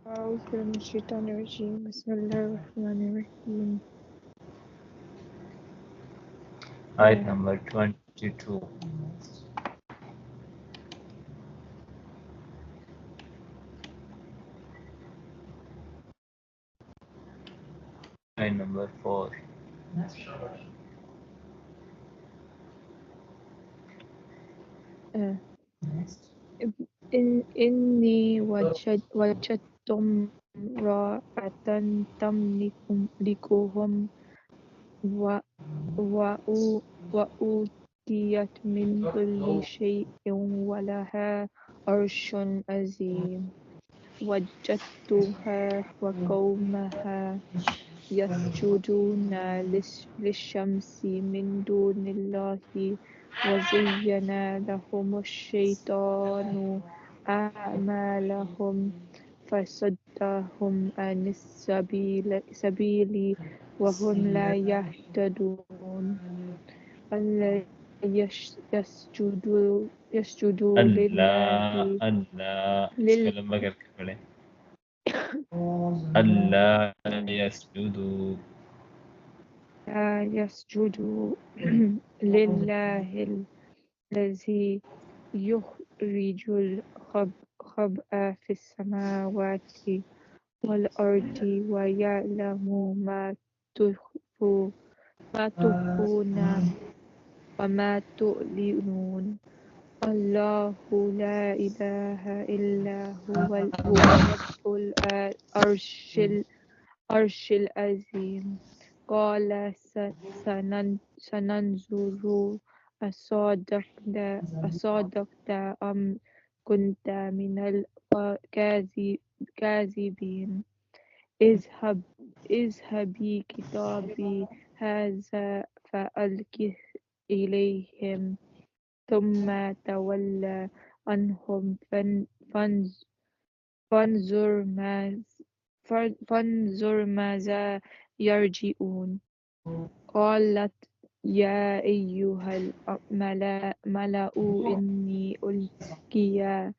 أعوذ بالله من الشيطان الرجيم. بسم الله الرحمن الرحيم. Ayat number 22. Ayat number 4. إني وجدت امرأة تملكهم وأوتيت من كل شيء ولها عرش عظيم. وجدتها وقومها يسجدون للشمس من دون الله وزين لهم الشيطان أعمالهم فصدهم عن السبيل وهم لا يهتدون. ألا يسجدوا لله Allah sekali bagal kepala. Allah yasjudu. لا يسجدوا لله الذي يخرج الخبأ في السماوات والأرض ويعلم ما تخفون وما تعلنون. الله لا إله إلا هو رب العرش العظيم. قال سننظر أصدقت أم كنت من الكاذبين. اذهبي كتابي هذا فألقه إليهم ثم تول عنهم فانظر ماذا يرجعون. قالت يا أيها الملأ إني ألقي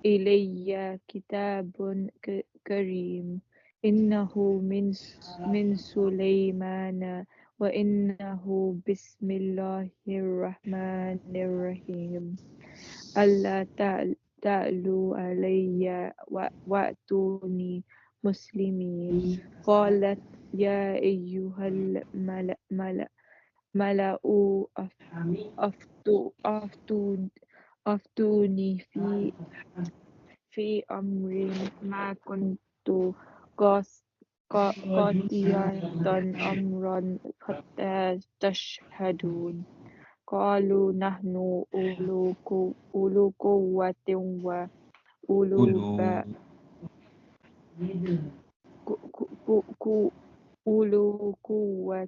إلي كتاب كريم إنه من سليمان وإنه بسم الله الرحمن الرحيم. ألا تعلوا علي وأتوني مسلمين. قالت يا أيها الملأ أفتوني في أمر ما كنت قاطعة أمرا حتى تشهدون. قالوا نحن أولو قوة وأولو Ulu. أولو قوة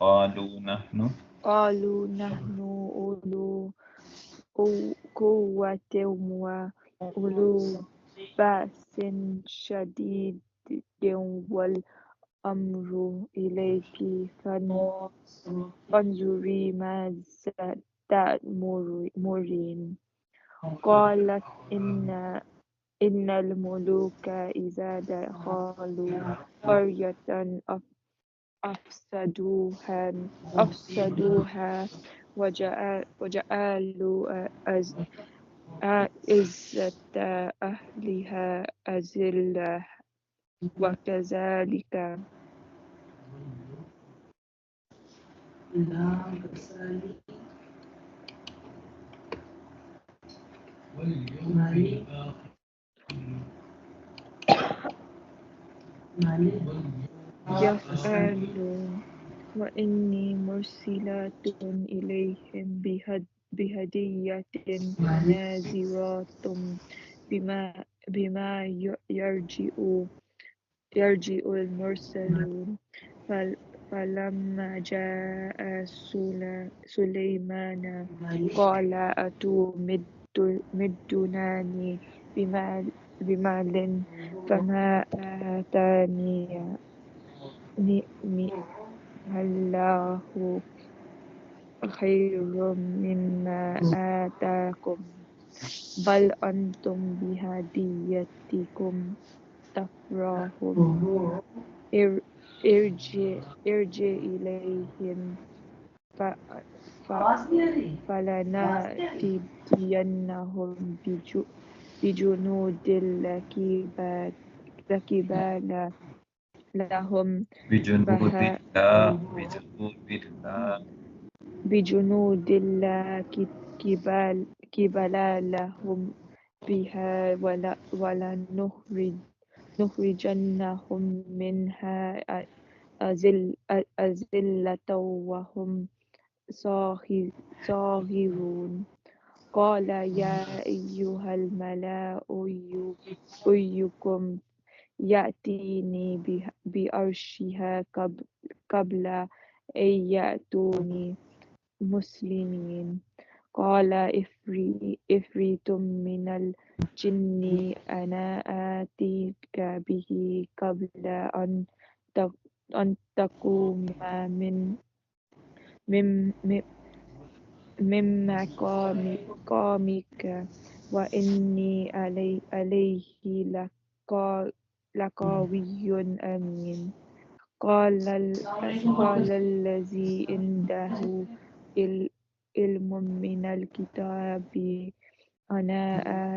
قالوا نحن. قالوا نحن أولو قوة وأولو بأس شديد والأمر إليك فانظري ماذا تأمرين. قالت إن الملوك إذا دخلوا قرية أفسدوها وجعلوا عزة أهلها أذلة وكذلك يفعلون. وإني مرسلة إليهم بهدية فناظرة بما يرجع المرسلون. فلما جاء سليمان قال أتمدونني بمال فما آتاني الله خير مما آتاكم بل أنتم بهديتكم تفرحون ارجع إليهم فلنأتينهم بجنود لكبال لهم بجنود بها الله بجنود لا كبال لهم بها ولنخرجنهم منها أذلة وهم صاغرون قال يا أيها الملأ أيكم يأتيني بعرشها قبل أن يأتوني مسلمين قال إفريت من الجن أنا آتيك به قبل أن تقوم من مقامك وإني عليه لقوي أمين قال الذي عنده علم من الكتاب أنا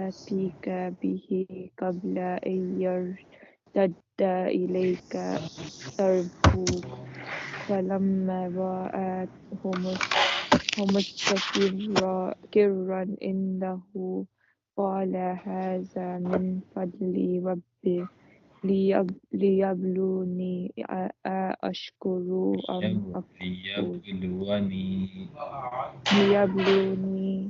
آتيك به قبل أن يرتد إليك طرفك فلما رآه مستقرا عنده قال هذا من فضل ربي ليبلوني أشكر أم أكفر ليبلوني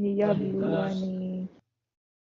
ليبلوني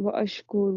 وأشكر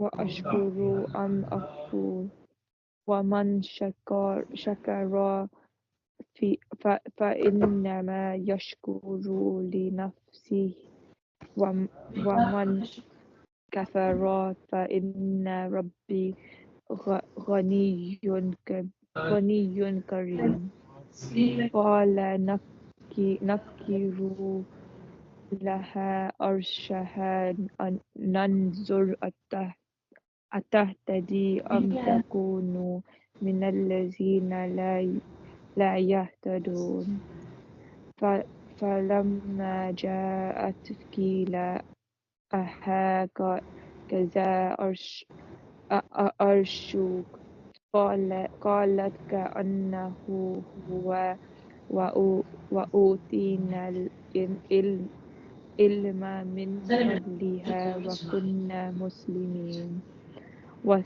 وأشكر أم أكفر ومن شكر فإنما يشكر لنفسه ومن كفر فإن ربي غني كريم قال نكروا لها عرشها ننظر أتهتدي أم تكون من الذين لا يهتدون فلما جاءت قيل أهكذا عرشك قالت كأنه هو وأوتينا العلم من قبلها وكنا مسلمين